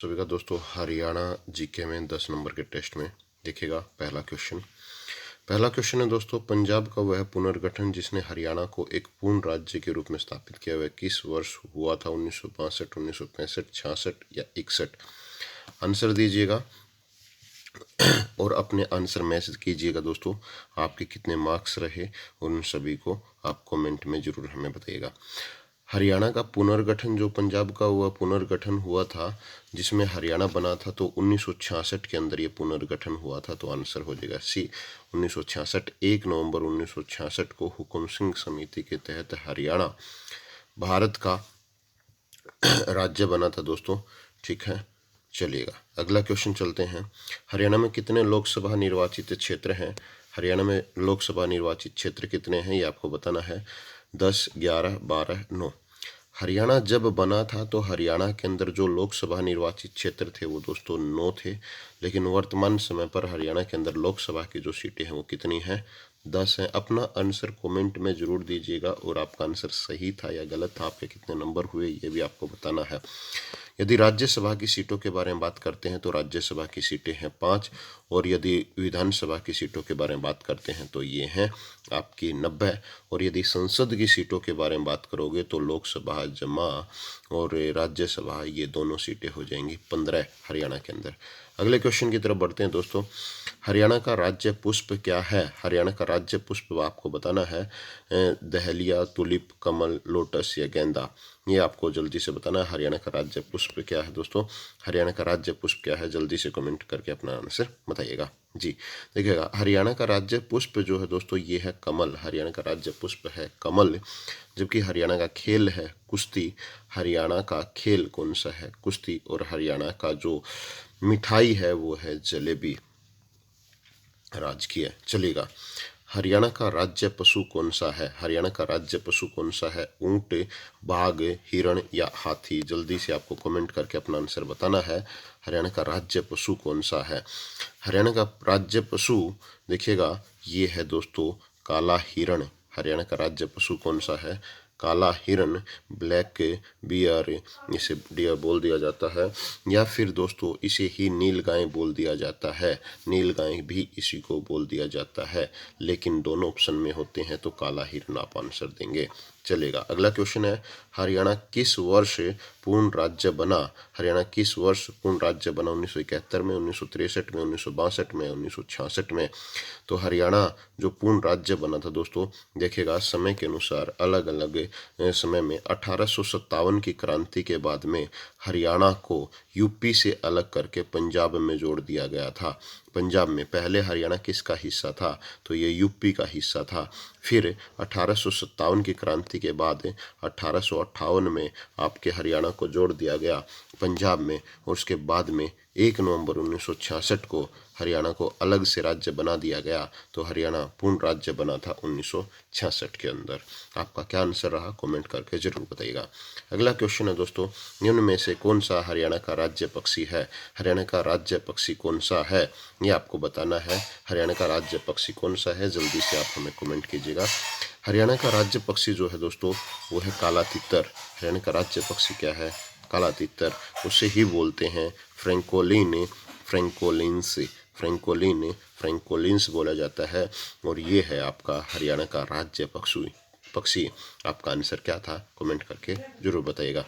सभी का दोस्तों हरियाणा जीके में 10 नंबर के टेस्ट में देखिएगा। पहला क्वेश्चन है दोस्तों, पंजाब का वह पुनर्गठन जिसने हरियाणा को एक पूर्ण राज्य के रूप में स्थापित किया वह किस वर्ष हुआ था? 1962, 1965, 66 या 61? आंसर दीजिएगा और अपने आंसर मैसेज कीजिएगा दोस्तों। आपके कितने मार्क्स रहे उन सभी को आप कमेंट में जरूर हमें बताइएगा। हरियाणा का पुनर्गठन, जो पंजाब का हुआ पुनर्गठन हुआ था जिसमें हरियाणा बना था, तो 1966 के अंदर ये पुनर्गठन हुआ था। तो आंसर हो जाएगा सी 1966। 1 नवंबर 1966 को हुकुम सिंह समिति के तहत हरियाणा भारत का राज्य बना था दोस्तों। ठीक है, चलिएगा अगला क्वेश्चन चलते हैं। हरियाणा में कितने लोकसभा निर्वाचित क्षेत्र हैं? हरियाणा में लोकसभा निर्वाचित क्षेत्र कितने हैं ये आपको बताना है। 10, 11, 12, 9। हरियाणा जब बना था तो हरियाणा के अंदर जो लोकसभा निर्वाचित क्षेत्र थे वो दोस्तों 9 थे, लेकिन वर्तमान समय पर हरियाणा के अंदर लोकसभा की जो सीटें हैं वो कितनी हैं? 10 हैं। अपना आंसर कमेंट में जरूर दीजिएगा और आपका आंसर सही था या गलत था, आपके कितने नंबर हुए ये भी आपको बताना है। यदि राज्यसभा की सीटों के बारे में बात करते हैं तो राज्यसभा की सीटें हैं 5, और यदि विधानसभा की सीटों के बारे में बात करते हैं तो ये हैं आपकी 90, और यदि संसद की सीटों के बारे में बात करोगे तो लोकसभा जमा और राज्यसभा ये दोनों सीटें हो जाएंगी 15 हरियाणा के अंदर। अगले क्वेश्चन की तरफ बढ़ते हैं दोस्तों। हरियाणा का राज्य पुष्प क्या है? हरियाणा का राज्य पुष्प आपको बताना है। दहलिया, तुलिप, कमल, लोटस या गेंदा, ये आपको जल्दी से बताना है। हरियाणा का राज्य पुष्प क्या है दोस्तों? हरियाणा का राज्य पुष्प क्या है? जल्दी से कमेंट करके अपना आंसर बताइएगा जी। देखिएगा, हरियाणा का राज्य पुष्प जो है दोस्तों ये है कमल। हरियाणा का राज्य पुष्प है कमल। जबकि हरियाणा का खेल है कुश्ती। हरियाणा का खेल कौन सा है? कुश्ती। और हरियाणा का जो मिठाई है वो है जलेबी, राजकीय। चलेगा। हरियाणा का राज्य पशु कौन सा है? हरियाणा का राज्य पशु कौन सा है? ऊंट, बाघ, हिरण या हाथी? जल्दी से आपको कमेंट करके अपना आंसर बताना है। हरियाणा का राज्य पशु कौन सा है? हरियाणा का राज्य पशु देखिएगा ये है दोस्तों काला हिरण। हरियाणा का राज्य पशु कौन सा है? काला हिरण, ब्लैक बियर, इसे डियर बोल दिया जाता है, या फिर दोस्तों इसे ही नील गाय बोल दिया जाता है। नील गाय भी इसी को बोल दिया जाता है, लेकिन दोनों ऑप्शन में होते हैं तो काला हिरण आप आंसर देंगे। चलेगा। अगला क्वेश्चन है, हरियाणा किस वर्ष पूर्ण राज्य बना? हरियाणा किस वर्ष पूर्ण राज्य बना? 1971 में, 1963 में, 1962 में, 1966 में? तो हरियाणा जो पूर्ण राज्य बना था दोस्तों, देखिएगा समय के अनुसार अलग अलग समय में 1857 की क्रांति के बाद में हरियाणा को यूपी से अलग करके पंजाब में जोड़ दिया गया था। पंजाब में पहले हरियाणा किसका हिस्सा था? तो ये यूपी का हिस्सा था। फिर 1857 की क्रांति के बाद 1858 में आपके हरियाणा को जोड़ दिया गया पंजाब में, और उसके बाद में 1 नवंबर 1966 को हरियाणा को अलग से राज्य बना दिया गया। तो हरियाणा पूर्ण राज्य बना था 1966 के अंदर। आपका क्या आंसर रहा कमेंट करके जरूर बताइएगा। अगला क्वेश्चन है दोस्तों, निम्न में से कौन सा हरियाणा का राज्य पक्षी है? हरियाणा का राज्य पक्षी कौन सा है ये आपको बताना है। हरियाणा का राज्य पक्षी कौन सा है जल्दी से आप हमें कमेंट कीजिएगा। हरियाणा का राज्य पक्षी जो है दोस्तों वो है काला तितर। हरियाणा का राज्य पक्षी क्या है? काला तितर। उसे ही बोलते हैं फ्रैंकोलिन, फ्रैंकोलिन्स, फ्रैंकोलिन्स बोला जाता है। और ये है आपका हरियाणा का राज्य पक्षी। आपका आंसर क्या था कमेंट करके जरूर बताइएगा।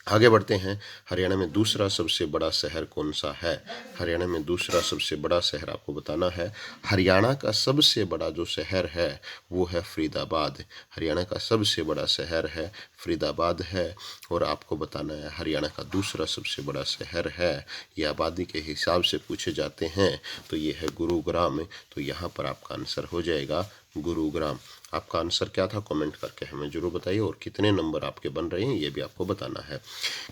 आगे बढ़ते हैं। हरियाणा में दूसरा सबसे बड़ा शहर कौन सा है? हरियाणा में दूसरा सबसे बड़ा शहर आपको बताना है। हरियाणा का सबसे बड़ा जो शहर है वो है फरीदाबाद। हरियाणा का सबसे बड़ा शहर है फरीदाबाद है। और आपको बताना है हरियाणा का दूसरा सबसे बड़ा शहर है, ये आबादी के हिसाब से पूछे जाते हैं, तो ये है गुरुग्राम। तो यहाँ पर आपका आंसर हो जाएगा गुरुग्राम। आपका आंसर क्या था कमेंट करके हमें जरूर बताइए, और कितने नंबर आपके बन रहे हैं ये भी आपको बताना है।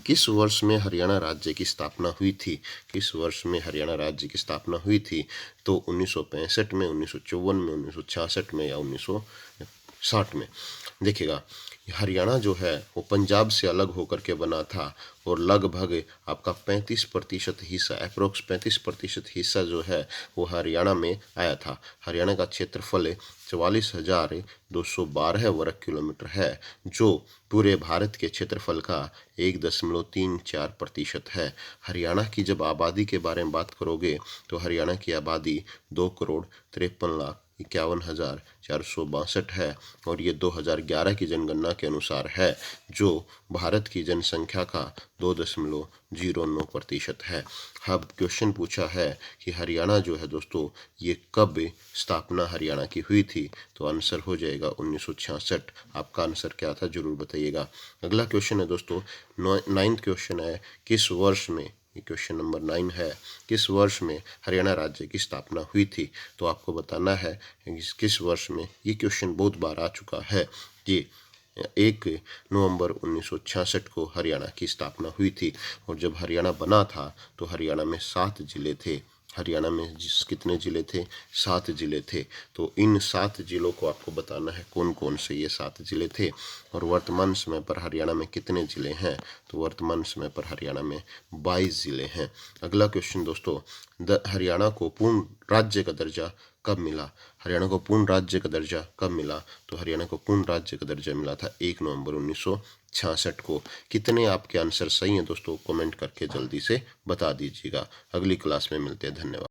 किस वर्ष में हरियाणा राज्य की स्थापना हुई थी? किस वर्ष में हरियाणा राज्य की स्थापना हुई थी? तो 1965 में, 1954 में, 1966 में या 1960 में। देखिएगा, हरियाणा जो है वो पंजाब से अलग होकर के बना था और लगभग आपका 35% हिस्सा, अप्रोक्स 35% हिस्सा जो है वो हरियाणा में आया था। हरियाणा का क्षेत्रफल 44,212 वर्ग किलोमीटर है, जो पूरे भारत के क्षेत्रफल का 1.34% है। हरियाणा की जब आबादी के बारे में बात करोगे तो हरियाणा की आबादी 2,53,51,462 है और ये 2011 की जनगणना के अनुसार है, जो भारत की जनसंख्या का 2.09% है। अब क्वेश्चन पूछा है कि हरियाणा जो है दोस्तों ये कब स्थापना हरियाणा की हुई थी, तो आंसर हो जाएगा 1966। आपका आंसर क्या था जरूर बताइएगा। अगला क्वेश्चन है दोस्तों, 9th क्वेश्चन है, किस वर्ष में, ये क्वेश्चन नंबर 9 है, किस वर्ष में हरियाणा राज्य की स्थापना हुई थी, तो आपको बताना है किस वर्ष में। ये क्वेश्चन बहुत बार आ चुका है जी। 1 नवंबर 1966 को हरियाणा की स्थापना हुई थी और जब हरियाणा बना था तो हरियाणा में 7 जिले थे। हरियाणा में कितने ज़िले थे? 7 ज़िले थे। तो इन 7 ज़िलों को आपको बताना है कौन कौन से ये 7 ज़िले थे और वर्तमान समय पर हरियाणा में कितने ज़िले हैं, तो वर्तमान समय पर हरियाणा में 22 ज़िले हैं। अगला क्वेश्चन दोस्तों, हरियाणा को पूर्ण राज्य का दर्जा कब मिला? हरियाणा को पूर्ण राज्य का दर्जा कब मिला? तो हरियाणा को पूर्ण राज्य का दर्जा मिला था 1 नवंबर 1966 को। कितने आपके आंसर सही हैं दोस्तों, कमेंट करके जल्दी से बता दीजिएगा। अगली क्लास में मिलते हैं, धन्यवाद।